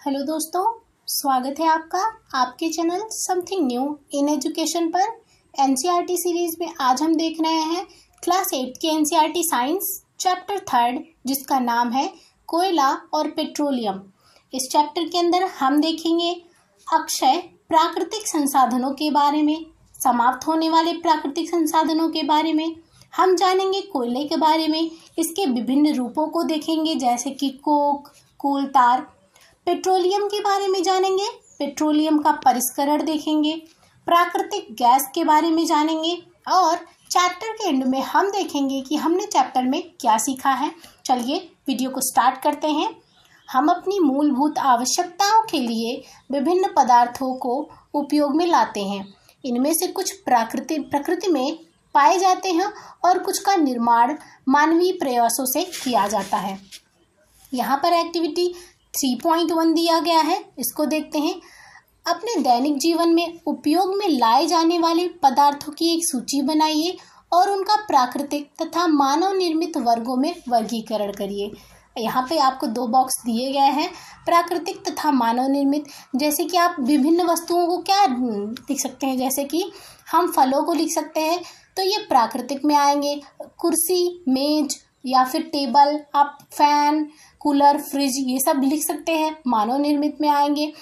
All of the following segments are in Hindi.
हेलो दोस्तों, स्वागत है आपका आपके channel something new in education पर। एनसीईआरटी सीरीज में आज हम देख रहे हैं क्लास 8 के एनसीईआरटी साइंस चैप्टर 3 जिसका नाम है कोयला और पेट्रोलियम। इस चैप्टर के अंदर हम देखेंगे अक्षय प्राकृतिक संसाधनों के बारे में, समाप्त होने वाले प्राकृतिक संसाधनों के बारे में। हम जानेंगे कोयले के बारे में, इसके विभिन्न रूपों को देखेंगे जैसे कि कोक, कोल tar। पेट्रोलियम के बारे में जानेंगे, पेट्रोलियम का परिष्करण देखेंगे, प्राकृतिक गैस के बारे में जानेंगे और चैप्टर के एंड में हम देखेंगे कि हमने चैप्टर में क्या सीखा है। चलिए वीडियो को स्टार्ट करते हैं। हम अपनी मूलभूत आवश्यकताओं के लिए विभिन्न पदार्थों को उपयोग में लाते हैं। इनमें से कुछ प्रकृति में पाए जाते हैं और कुछ का निर्माण मानवीय प्रयासों से किया जाता है। यहाँ पर एक्टिविटी 3.1 दिया गया है, इसको देखते हैं। अपने दैनिक जीवन में उपयोग में लाए जाने वाले पदार्थों की एक सूची बनाइए और उनका प्राकृतिक तथा मानव निर्मित वर्गों में वर्गीकरण करिए। यहाँ पे आपको 2 बॉक्स दिए गए हैं, प्राकृतिक तथा मानव निर्मित। जैसे कि आप विभिन्न वस्तुओं को क्या लिख सकते हैं, जैसे कि हम फलों को लिख सकते हैं तो ये प्राकृतिक में आएंगे। कुर्सी, मेज या फिर टेबल, आप फैन, कूलर, फ्रिज ये सब लिख सकते हैं, मानव निर्मित में आएंगे।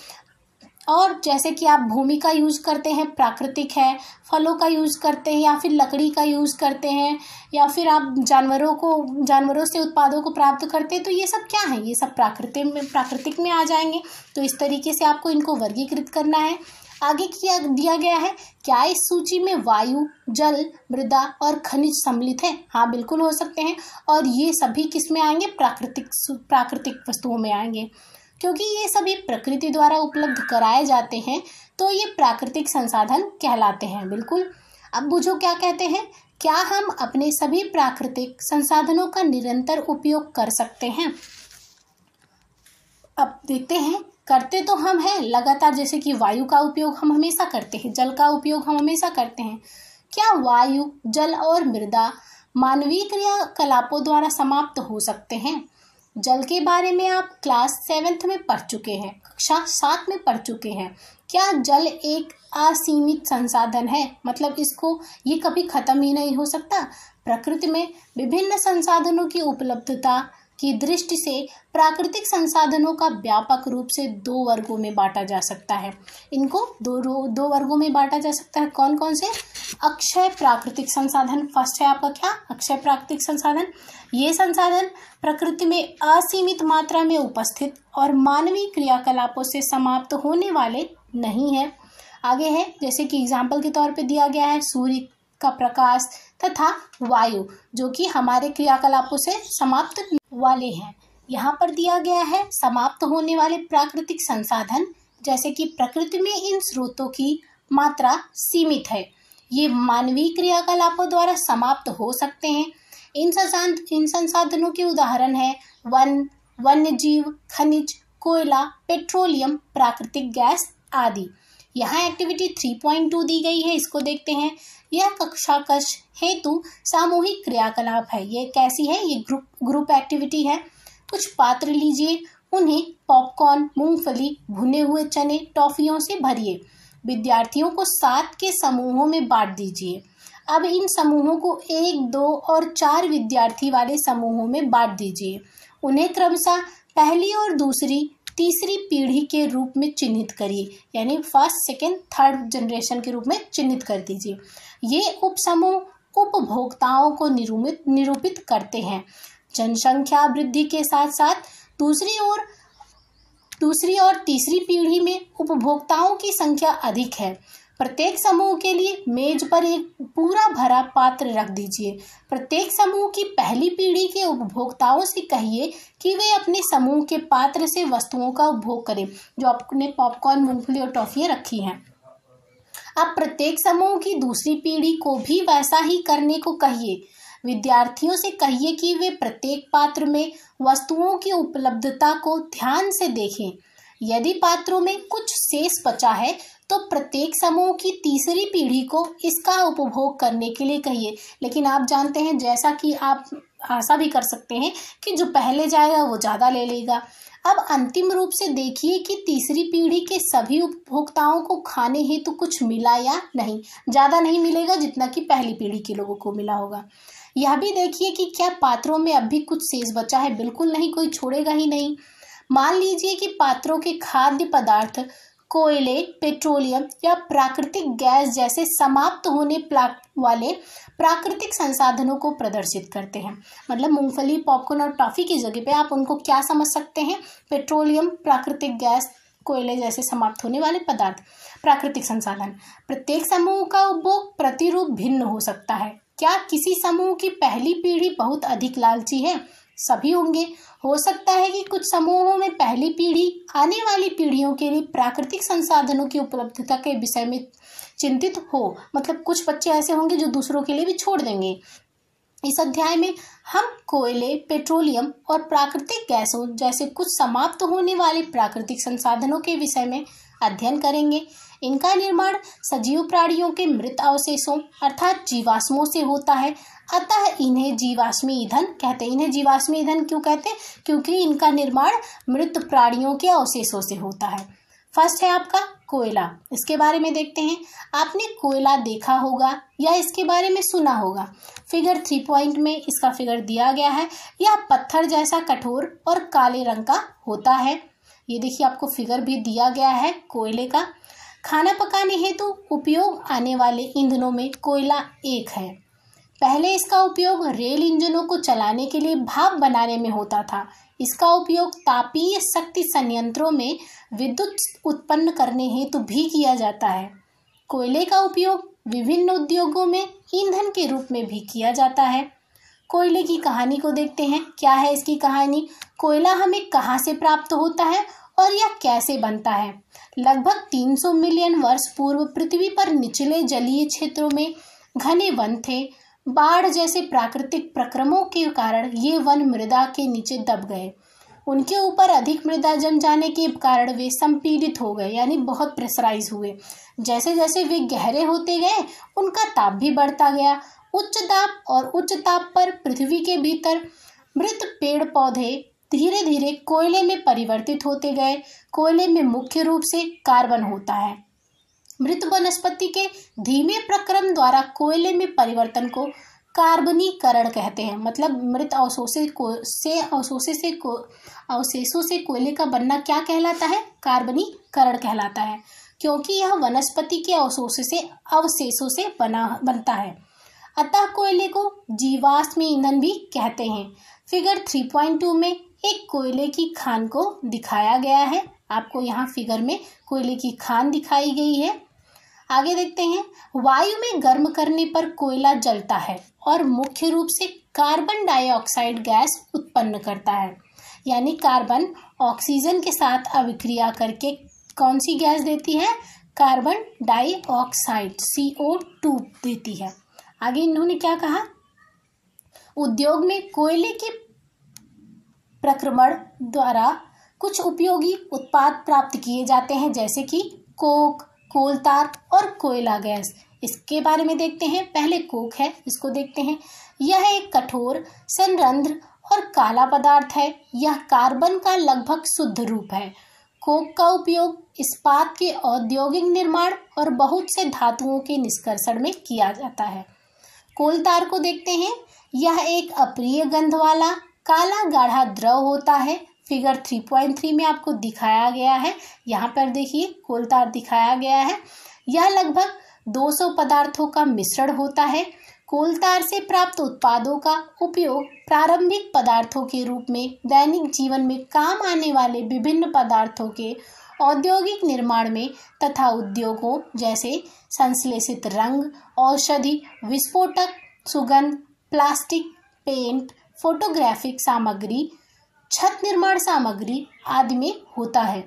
और जैसे कि आप भूमि का यूज करते हैं, प्राकृतिक है। फलों का यूज करते हैं या फिर लकड़ी का यूज करते हैं या फिर आप जानवरों से उत्पादों को प्राप्त करते हैं, तो ये सब क्या है, ये सब प्राकृतिक में आ जाएंगे। तो इस तरीके से आपको इनको वर्गीकृत करना है। आगे क्या दिया गया है, क्या इस सूची में वायु, जल, मृदा और खनिज सम्मिलित है? हाँ, बिल्कुल हो सकते हैं। और ये सभी किस में आएंगे? प्राकृतिक वस्तुओं में आएंगे, क्योंकि ये सभी प्रकृति द्वारा उपलब्ध कराए जाते हैं, तो ये प्राकृतिक संसाधन कहलाते हैं। बिल्कुल। अब बुझो क्या कहते हैं, क्या हम अपने सभी प्राकृतिक संसाधनों का निरंतर उपयोग कर सकते हैं? अब देखते हैं, करते तो हम हैं लगातार। जैसे कि वायु का उपयोग हम हमेशा करते हैं, जल का उपयोग हम हमेशा करते हैं। क्या वायु, जल और मृदा मानवीय क्रियाकलापों द्वारा समाप्त हो सकते हैं? जल के बारे में आप क्लास 7th में पढ़ चुके हैं, कक्षा 7 में पढ़ चुके हैं। क्या जल एक असीमित संसाधन है? मतलब ये कभी खत्म ही नहीं हो सकता। प्रकृति में विभिन्न संसाधनों की उपलब्धता की दृष्टि से प्राकृतिक संसाधनों का व्यापक रूप से 2 वर्गों में बांटा जा सकता है। इनको दो वर्गों में बांटा जा सकता है। कौन कौन से? अक्षय प्राकृतिक संसाधन। फर्स्ट है आपका क्या? अक्षय प्राकृतिक संसाधन। ये संसाधन प्रकृति में असीमित मात्रा में उपस्थित और मानवीय क्रियाकलापों से समाप्त होने वाले नहीं है। आगे है, जैसे कि एग्जाम्पल के तौर पे दिया गया है, सूर्य का प्रकाश तथा वायु, जो कि हमारे क्रियाकलापों से समाप्त वाले हैं। यहाँ पर दिया गया है समाप्त होने वाले प्राकृतिक संसाधन, जैसे कि प्रकृति में इन स्रोतों की मात्रा सीमित है, ये मानवीय क्रियाकलापों द्वारा समाप्त हो सकते हैं। इन संसाधनों के उदाहरण है वन्य जीव, खनिज, कोयला, पेट्रोलियम, प्राकृतिक गैस आदि। यहाँ एक्टिविटी 3.2 दी गई है, इसको देखते हैं। यह कक्षा हेतु सामूहिक क्रियाकलाप है। ये कैसी है? ये ग्रुप एक्टिविटी है। कुछ पात्र लीजिए, उन्हें पॉपकॉर्न, मूंगफली, भुने हुए चने, टॉफियों से भरिए। विद्यार्थियों को 7 के समूहों में बांट दीजिए। अब इन समूहों को 1, 2 और 4 विद्यार्थी वाले समूहों में बांट दीजिए। उन्हें क्रमशः पहली और दूसरी, तीसरी पीढ़ी के रूप में चिन्हित करिए, यानी फर्स्ट, सेकेंड, थर्ड जनरेशन के रूप में चिन्हित कर दीजिए। ये उपसमूह उपभोक्ताओं को निरूपित करते हैं। जनसंख्या वृद्धि के साथ साथ दूसरी और तीसरी पीढ़ी में उपभोक्ताओं की संख्या अधिक है। प्रत्येक समूह के लिए मेज पर एक पूरा भरा पात्र रख दीजिए। प्रत्येक समूह की पहली पीढ़ी के उपभोक्ताओं से कहिए कि वे अपने समूह के पात्र से वस्तुओं का उपभोग करें, जो आपने पॉपकॉर्न, मूंगफली और टॉफियां रखी हैं। अब प्रत्येक समूह की दूसरी पीढ़ी को भी वैसा ही करने को कहिए। विद्यार्थियों से कहिए कि वे प्रत्येक पात्र में वस्तुओं की उपलब्धता को ध्यान से देखें। यदि पात्रों में कुछ शेष बचा है तो प्रत्येक समूह की तीसरी पीढ़ी को इसका उपभोग करने के लिए कहिए। लेकिन आप जानते हैं, जैसा कि आप आशा भी कर सकते हैं कि जो पहले जाएगा वो ज़्यादा ले लेगा। अब अंतिम रूप से देखिए कि तीसरी पीढ़ी के सभी उपभोक्ताओं को खाने हेतु कुछ मिला या नहीं। ज़्यादा नहीं मिलेगा जितना कि पहली पीढ़ी के लोगों को मिला होगा। यह भी देखिए कि क्या पात्रों में अब भी कुछ शेष बचा है। बिल्कुल नहीं, कोई छोड़ेगा ही नहीं। मान लीजिए कि पात्रों के खाद्य पदार्थ कोयले, पेट्रोलियम या प्राकृतिक गैस जैसे समाप्त होने वाले प्राकृतिक संसाधनों को प्रदर्शित करते हैं। मतलब मूंगफली, पॉपकॉर्न और टॉफी की जगह पे आप उनको क्या समझ सकते हैं? पेट्रोलियम, प्राकृतिक गैस, कोयले जैसे समाप्त होने वाले पदार्थ, प्राकृतिक संसाधन। प्रत्येक समूह का उपभोग प्रतिरूप भिन्न हो सकता है। क्या किसी समूह की पहली पीढ़ी बहुत अधिक लालची है? सभी होंगे। हो सकता है कि कुछ समूहों में पहली पीढ़ी आने वाली पीढ़ियों के लिए प्राकृतिक संसाधनों की उपलब्धता के विषय में चिंतित हो। मतलब कुछ बच्चे ऐसे होंगे जो दूसरों के लिए भी छोड़ देंगे। इस अध्याय में हम कोयले, पेट्रोलियम और प्राकृतिक गैसों जैसे कुछ समाप्त होने वाले प्राकृतिक संसाधनों के विषय में अध्ययन करेंगे। इनका निर्माण सजीव प्राणियों के मृत अवशेषों अर्थात जीवाश्मों से होता है। अतः इन्हें जीवाश्मी ईंधन कहते हैं। इन्हें जीवाश्मी ईंधन क्यों कहते हैं? क्योंकि इनका निर्माण मृत प्राणियों के अवशेषों से होता है। फर्स्ट है आपका कोयला। इसके बारे में देखते हैं। आपने कोयला देखा होगा या इसके बारे में सुना होगा। फिगर 3 पॉइंट में इसका फिगर दिया गया है। यह पत्थर जैसा कठोर और काले रंग का होता है। ये देखिए आपको फिगर भी दिया गया है कोयले का। खाना पकाने हेतु उपयोग आने वाले ईंधनों में कोयला एक है। पहले इसका उपयोग रेल इंजनों को चलाने के लिए भाप बनाने में होता था। इसका उपयोग तापीय शक्ति संयंत्रों में विद्युत उत्पन्न करने हेतु भी किया जाता है। कोयले का उपयोग विभिन्न उद्योगों में ईंधन के रूप में भी किया जाता है। कोयले की कहानी को देखते हैं। क्या है इसकी कहानी? कोयला हमें कहाँ से प्राप्त होता है और यह कैसे बनता है? लगभग 300 मिलियन वर्ष पूर्व पृथ्वी पर निचले जलीय क्षेत्रों में घने वन थे। बाढ़ जैसे प्राकृतिक प्रक्रमों के कारण ये वन मृदा के नीचे दब गए। उनके ऊपर अधिक मृदा जम जाने के कारण वे संपीड़ित हो गए, यानी बहुत प्रेशराइज हुए। जैसे जैसे वे गहरे होते गए उनका ताप भी बढ़ता गया। उच्च दाब और उच्च ताप पर पृथ्वी के भीतर मृत पेड़ पौधे धीरे धीरे कोयले में परिवर्तित होते गए। कोयले में मुख्य रूप से कार्बन होता है। मृत वनस्पति के धीमे प्रक्रम द्वारा कोयले में परिवर्तन को कार्बनीकरण कहते हैं। मतलब मृत अवशेषों से कोयले का बनना क्या कहलाता है? कार्बनीकरण कहलाता है, क्योंकि यह वनस्पति के अवशेषों से बनता है। अतः कोयले को जीवाश्म ईंधन भी कहते हैं। फिगर 3.2 में एक कोयले की खान को दिखाया गया है। आपको यहाँ फिगर में कोयले की खान दिखाई गई है। आगे देखते हैं। वायु में गर्म करने पर कोयला जलता है और मुख्य रूप से कार्बन डाइऑक्साइड गैस उत्पन्न करता है। यानी कार्बन ऑक्सीजन के साथ अभिक्रिया करके कौन सी गैस देती है? कार्बन डाइऑक्साइड CO2 देती है। आगे इन्होंने क्या कहा? उद्योग में कोयले के प्रक्रमण द्वारा कुछ उपयोगी उत्पाद प्राप्त किए जाते हैं, जैसे कि कोक, कोलतार और कोयला गैस। इसके बारे में देखते हैं। पहले कोक है, इसको देखते हैं। यह एक कठोर, संरंध्र और काला पदार्थ है। यह कार्बन का लगभग शुद्ध रूप है। कोक का उपयोग इस्पात के औद्योगिक निर्माण और बहुत से धातुओं के निष्कर्षण में किया जाता है। कोलतार को देखते हैं। यह एक अप्रिय गंध वाला काला गाढ़ा द्रव होता है। फिगर 3.3 में आपको दिखाया गया है। यहाँ पर देखिए कोलतार दिखाया गया है। यह लगभग 200 पदार्थों का मिश्रण होता है। कोलतार से प्राप्त उत्पादों का उपयोग प्रारंभिक पदार्थों के रूप में दैनिक जीवन में काम आने वाले विभिन्न पदार्थों के औद्योगिक निर्माण में तथा उद्योगों जैसे संश्लेषित रंग, औषधि, विस्फोटक, सुगंध, प्लास्टिक, पेंट, फोटोग्राफिक सामग्री, छत निर्माण सामग्री आदि में होता है।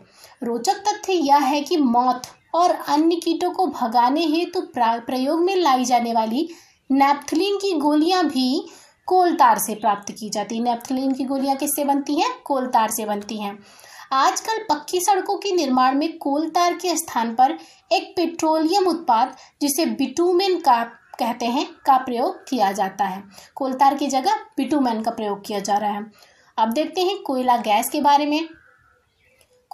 रोचक तथ्य यह है कि मौत और अन्य कीटों को भगाने हेतु प्रयोग में लाई जाने वाली नैप्थलीन की गोलियां भी कोलतार से प्राप्त की जाती है। नैप्थलीन की गोलियां किससे बनती हैं? कोलतार से बनती हैं। आजकल पक्की सड़कों के निर्माण में कोलतार के स्थान पर एक पेट्रोलियम उत्पाद जिसे बिटुमेन कहते हैं का प्रयोग किया जाता है। कोलतार की जगह बिटुमेन का प्रयोग किया जा रहा है। अब देखते हैं कोयला गैस के बारे में।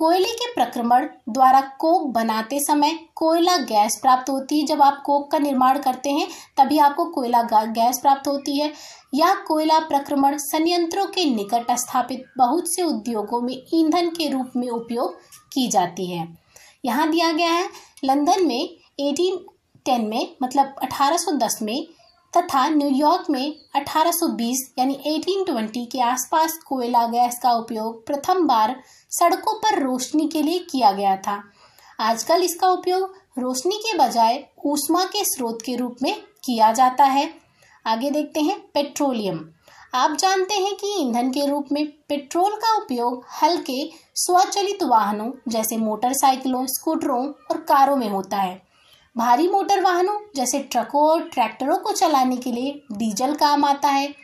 कोयले के प्रक्रमण द्वारा कोक बनाते समय कोयला गैस प्राप्त होती है। जब आप कोक का निर्माण करते हैं तभी आपको कोयला गैस प्राप्त होती है। यह कोयला प्रक्रमण संयंत्रों के निकट स्थापित बहुत से उद्योगों में ईंधन के रूप में उपयोग की जाती है। यहाँ दिया गया है लंदन में 1810 में मतलब 1810 में तथा न्यूयॉर्क में 1820 यानी 1820 के आसपास कोयला गैस का उपयोग प्रथम बार सड़कों पर रोशनी के लिए किया गया था। आजकल इसका उपयोग रोशनी के बजाय ऊष्मा के स्रोत के रूप में किया जाता है। आगे देखते हैं पेट्रोलियम। आप जानते हैं कि ईंधन के रूप में पेट्रोल का उपयोग हल्के स्वचालित वाहनों जैसे मोटरसाइकिलों, स्कूटरों और कारों में होता है। भारी मोटर वाहनों जैसे ट्रकों और ट्रैक्टरों को चलाने के लिए डीजल काम आता है।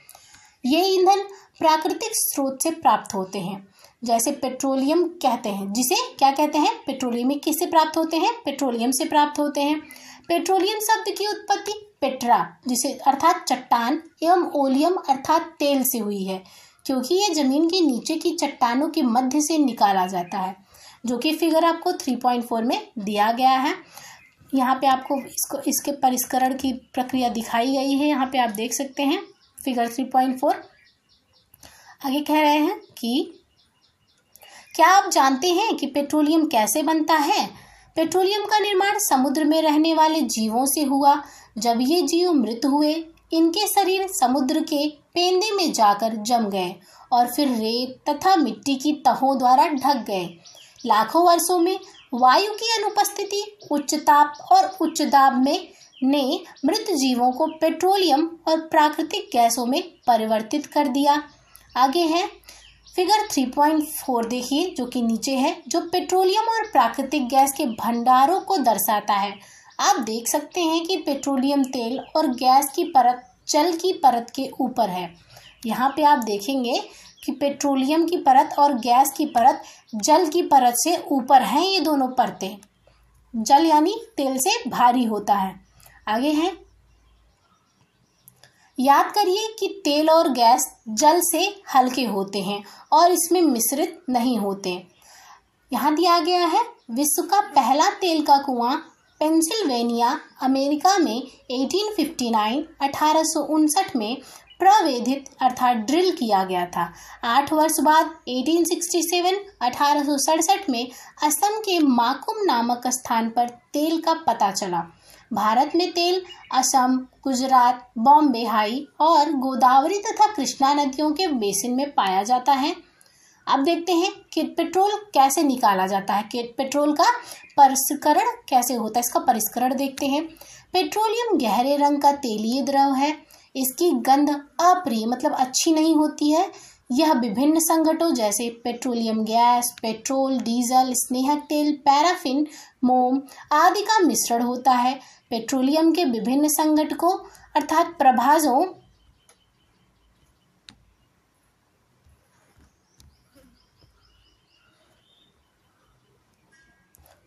ये ईंधन प्राकृतिक स्रोत से प्राप्त होते हैं, जैसे पेट्रोलियम कहते हैं, जिसे क्या कहते हैं, पेट्रोलियम किससे प्राप्त होते हैं, पेट्रोलियम से प्राप्त होते हैं। पेट्रोलियम शब्द की उत्पत्ति पेट्रा जिसे अर्थात चट्टान एवं ओलियम अर्थात तेल से हुई है, क्योंकि ये जमीन के नीचे की चट्टानों के मध्य से निकाला जाता है, जो कि फिगर आपको 3.4 में दिया गया है। यहाँ पे आपको इसके परिष्करण की प्रक्रिया दिखाई गई है। यहाँ पे आप देख सकते हैं फिगर 3.4। आगे कह रहे हैं कि क्या आप जानते हैं कि पेट्रोलियम कैसे बनता है? पेट्रोलियम का निर्माण समुद्र में रहने वाले जीवों से हुआ। जब ये जीव मृत हुए, इनके शरीर समुद्र के पेंदे में जाकर जम गए और फिर रेत तथा मिट्टी की तहों द्वारा ढक गए। लाखों वर्षों में वायु की अनुपस्थिति, उच्च ताप और उच्च दाब में ने मृत जीवों को पेट्रोलियम और प्राकृतिक गैसों में परिवर्तित कर दिया। आगे है फिगर 3.4 देखिए, जो कि नीचे है, जो पेट्रोलियम और प्राकृतिक गैस के भंडारों को दर्शाता है। आप देख सकते हैं कि पेट्रोलियम तेल और गैस की परत जल की परत के ऊपर है। यहाँ पे आप देखेंगे कि पेट्रोलियम की परत और गैस की परत जल की परत से ऊपर हैं। ये दोनों परतें, जल यानी तेल से भारी होता है। आगे है, याद करिए कि तेल और गैस जल से हल्के होते हैं और इसमें मिश्रित नहीं होते। यहाँ दिया गया है विश्व का पहला तेल का कुआं पेंसिल्वेनिया अमेरिका में 1859 में प्रवेधित अर्थात ड्रिल किया गया था। 8 वर्ष बाद 1867 में असम के माकुम नामक स्थान पर तेल का पता चला। भारत में तेल असम, गुजरात, बॉम्बे हाई और गोदावरी तथा कृष्णा नदियों के बेसिन में पाया जाता है। अब देखते हैं कि पेट्रोल कैसे निकाला जाता है, कि पेट्रोल का परिष्करण कैसे होता है। इसका परिष्करण देखते हैं। पेट्रोलियम गहरे रंग का तेलीय द्रव है। इसकी गंध अप्रिय मतलब अच्छी नहीं होती है। यह विभिन्न संघटकों जैसे पेट्रोलियम गैस, पेट्रोल, डीजल, स्नेहक तेल, पैराफिन, मोम आदि का मिश्रण होता है। पेट्रोलियम के विभिन्न संघटकों अर्थात प्रभाजों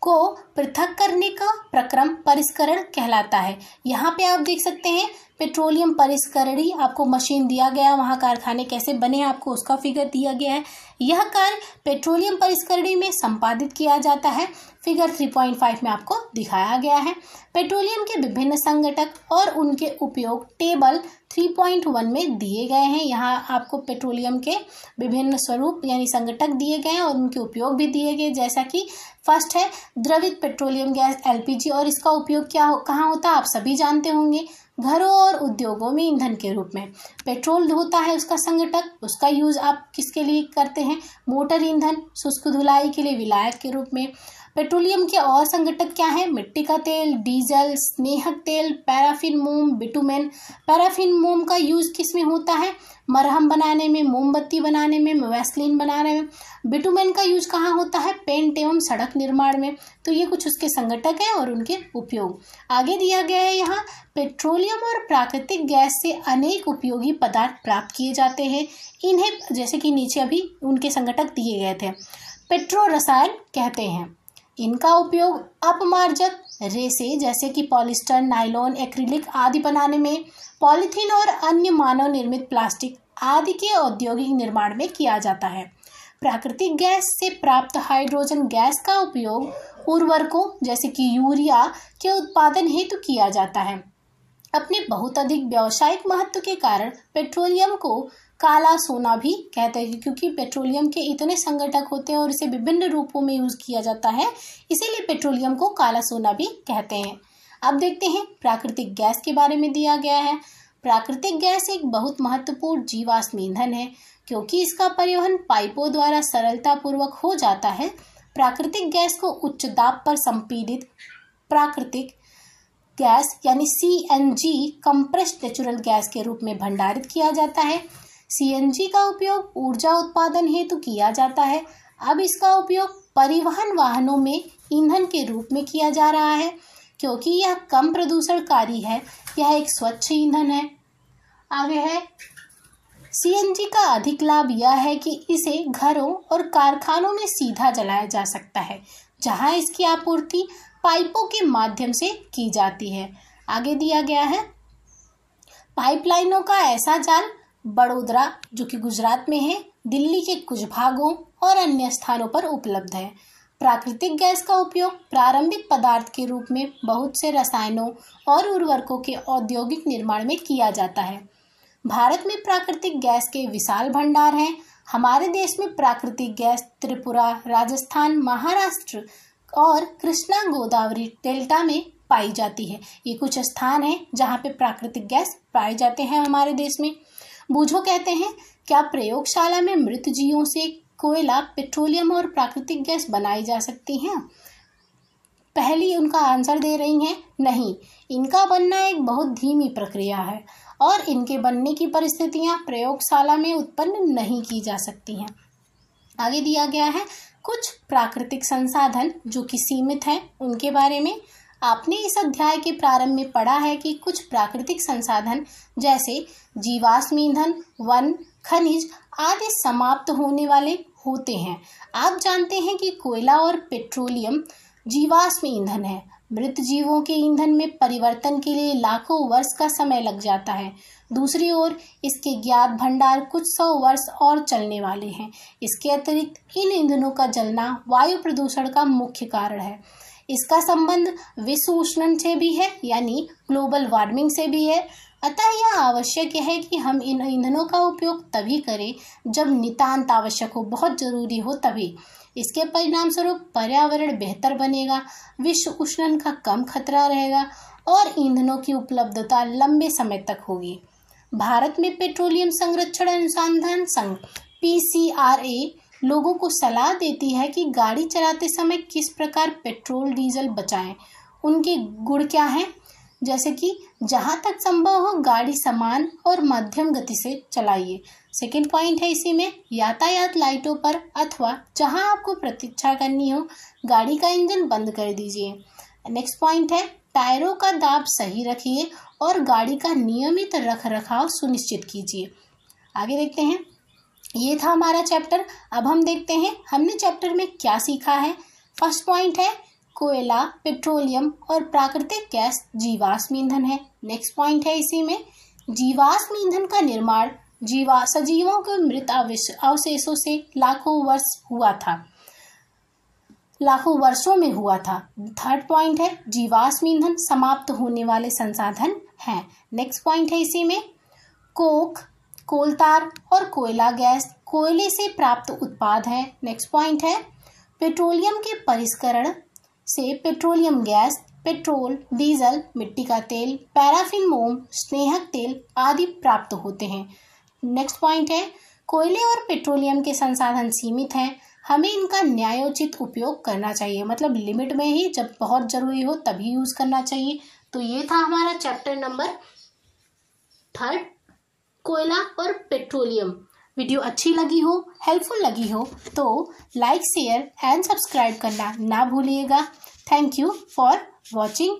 को पृथक करने का प्रक्रम परिष्करण कहलाता है। यहाँ पे आप देख सकते हैं पेट्रोलियम परिष्करणी, आपको मशीन दिया गया, वहाँ कारखाने कैसे बने आपको उसका फिगर दिया गया है। यह कार्य पेट्रोलियम परिष्करणी में संपादित किया जाता है। फिगर 3.5 में आपको दिखाया गया है। पेट्रोलियम के विभिन्न संघटक और उनके उपयोग टेबल 3.1 में दिए गए हैं। यहाँ आपको पेट्रोलियम के विभिन्न स्वरूप यानी संघटक दिए गए हैं और उनके उपयोग भी दिए गए, जैसा कि फर्स्ट है द्रवित पेट्रोलियम गैस LPG, और इसका उपयोग कहाँ होता है आप सभी जानते होंगे, घरों और उद्योगों में ईंधन के रूप में। पेट्रोल होता है उसका संघटक, उसका यूज आप किसके लिए करते हैं, मोटर ईंधन, शुष्क धुलाई के लिए विलायक के रूप में। पेट्रोलियम के और संघटक क्या है, मिट्टी का तेल, डीजल, स्नेहक तेल, पैराफिन मोम, बिटुमेन। पैराफिन मोम का यूज किस में होता है, मरहम बनाने में, मोमबत्ती बनाने में, वैसलीन बनाने में। बिटुमेन का यूज कहाँ होता है, पेंट एवं सड़क निर्माण में। तो ये कुछ उसके संघटक हैं और उनके उपयोग। आगे दिया गया है यहाँ पेट्रोलियम और प्राकृतिक गैस से अनेक उपयोगी पदार्थ प्राप्त किए जाते हैं। इन्हें जैसे कि नीचे अभी उनके संघटक दिए गए थे, पेट्रो रसायन कहते हैं। इनका उपयोग अपमार्जक रेसे जैसे कि पॉलिस्टर, नायलॉन, एक्रिलिक आदि बनाने में, पॉलीथीन और अन्य मानव निर्मित प्लास्टिक आदि के औद्योगिक निर्माण में किया जाता है। प्राकृतिक गैस से प्राप्त हाइड्रोजन गैस का उपयोग उर्वरकों जैसे कि यूरिया के उत्पादन हेतु किया जाता है। अपने बहुत अधिक व्यावसायिक महत्व के कारण पेट्रोलियम को काला सोना भी कहते हैं, क्योंकि पेट्रोलियम के इतने संघटक होते हैं और इसे विभिन्न रूपों में यूज किया जाता है, इसीलिए पेट्रोलियम को काला सोना भी कहते हैं। अब देखते हैं प्राकृतिक गैस के बारे में दिया गया है। प्राकृतिक गैस एक बहुत महत्वपूर्ण जीवाश्म ईंधन है, क्योंकि इसका परिवहन पाइपों द्वारा सरलता पूर्वक हो जाता है। प्राकृतिक गैस को उच्च दाब पर संपीड़ित प्राकृतिक गैस यानी CNG कंप्रेस्ड नेचुरल गैस के रूप में भंडारित किया जाता है। CNG का उपयोग ऊर्जा उत्पादन हेतु किया जाता है। अब इसका उपयोग परिवहन वाहनों में ईंधन के रूप में किया जा रहा है, क्योंकि यह कम प्रदूषणकारी है। यह एक स्वच्छ ईंधन है। आगे है CNG का अधिक लाभ यह है कि इसे घरों और कारखानों में सीधा जलाया जा सकता है, जहां इसकी आपूर्ति पाइपों के माध्यम से की जाती है। आगे दिया गया है पाइपलाइनों का ऐसा जाल बड़ोदरा जो कि गुजरात में है, दिल्ली के कुछ भागों और अन्य स्थानों पर उपलब्ध है। प्राकृतिक गैस का उपयोग प्रारंभिक पदार्थ के रूप में बहुत से रसायनों और उर्वरकों के औद्योगिक निर्माण में किया जाता है। भारत में प्राकृतिक गैस के विशाल भंडार हैं। हमारे देश में प्राकृतिक गैस त्रिपुरा, राजस्थान, महाराष्ट्र और कृष्णा गोदावरी डेल्टा में पाई जाती है। ये कुछ स्थान हैं जहाँ पे प्राकृतिक गैस पाए जाते हैं हमारे देश में। बूझो कहते हैं, क्या प्रयोगशाला में मृत जीवों से कोयला, पेट्रोलियम और प्राकृतिक गैस बनाई जा सकती हैं? पहली उनका आंसर दे रही हैं, नहीं। इनका बनना एक बहुत धीमी प्रक्रिया है और इनके बनने की परिस्थितियां प्रयोगशाला में उत्पन्न नहीं की जा सकती हैं। आगे दिया गया है कुछ प्राकृतिक संसाधन जो कि सीमित हैं, उनके बारे में। आपने इस अध्याय के प्रारंभ में पढ़ा है कि कुछ प्राकृतिक संसाधन जैसे जीवाश्म ईंधन, वन, खनिज आदि समाप्त होने वाले होते हैं। आप जानते हैं कि कोयला और पेट्रोलियम जीवाश्म ईंधन है। मृत जीवों के ईंधन में परिवर्तन के लिए लाखों वर्ष का समय लग जाता है। दूसरी ओर इसके ज्ञात भंडार कुछ 100 वर्ष और चलने वाले हैं। इसके अतिरिक्त इन ईंधनों का जलना वायु प्रदूषण का मुख्य कारण है। इसका संबंध विश्व उष्णन से भी है, यानी ग्लोबल वार्मिंग से भी है। अतः यह आवश्यक है कि हम इन ईंधनों का उपयोग तभी करें जब नितांत आवश्यक हो, बहुत जरूरी हो तभी। इसके परिणाम स्वरूप पर्यावरण बेहतर बनेगा, विश्व उष्णन का कम खतरा रहेगा और ईंधनों की उपलब्धता लंबे समय तक होगी। भारत में पेट्रोलियम संरक्षण अनुसंधान संघ PCRA लोगों को सलाह देती है कि गाड़ी चलाते समय किस प्रकार पेट्रोल डीजल बचाएं। उनके गुण क्या हैं? जैसे कि जहां तक संभव हो गाड़ी समान और मध्यम गति से चलाइए। सेकंड पॉइंट है इसी में, यातायात लाइटों पर अथवा जहां आपको प्रतीक्षा करनी हो गाड़ी का इंजन बंद कर दीजिए। नेक्स्ट पॉइंट है, टायरों का दाब सही रखिए और गाड़ी का नियमित रखरखाव सुनिश्चित कीजिए। आगे देखते हैं, ये था हमारा चैप्टर। अब हम देखते हैं हमने चैप्टर में क्या सीखा है। फर्स्ट पॉइंट है कोयला, पेट्रोलियम और प्राकृतिक गैस जीवाश्म ईंधन है। नेक्स्ट पॉइंट है इसी में, जीवाश्म ईंधन का निर्माण सजीवों के मृत अवशेषों से लाखों वर्षों में हुआ था। थर्ड पॉइंट है जीवाश्म ईंधन समाप्त होने वाले संसाधन हैं। नेक्स्ट पॉइंट है इसी में, कोक, कोलतार और कोयला गैस कोयले से प्राप्त उत्पाद है। नेक्स्ट पॉइंट है पेट्रोलियम के परिष्करण से पेट्रोलियम गैस, पेट्रोल, डीजल, मिट्टी का तेल, पैराफिन मोम, स्नेहक तेल आदि प्राप्त होते हैं। नेक्स्ट पॉइंट है कोयले और पेट्रोलियम के संसाधन सीमित हैं, हमें इनका न्यायोचित उपयोग करना चाहिए, मतलब लिमिट में ही, जब बहुत जरूरी हो तभी यूज करना चाहिए। तो ये था हमारा चैप्टर नंबर 3, कोयला और पेट्रोलियम। वीडियो अच्छी लगी हो, हेल्पफुल लगी हो तो लाइक, शेयर एंड सब्सक्राइब करना ना भूलिएगा। Thank you for watching.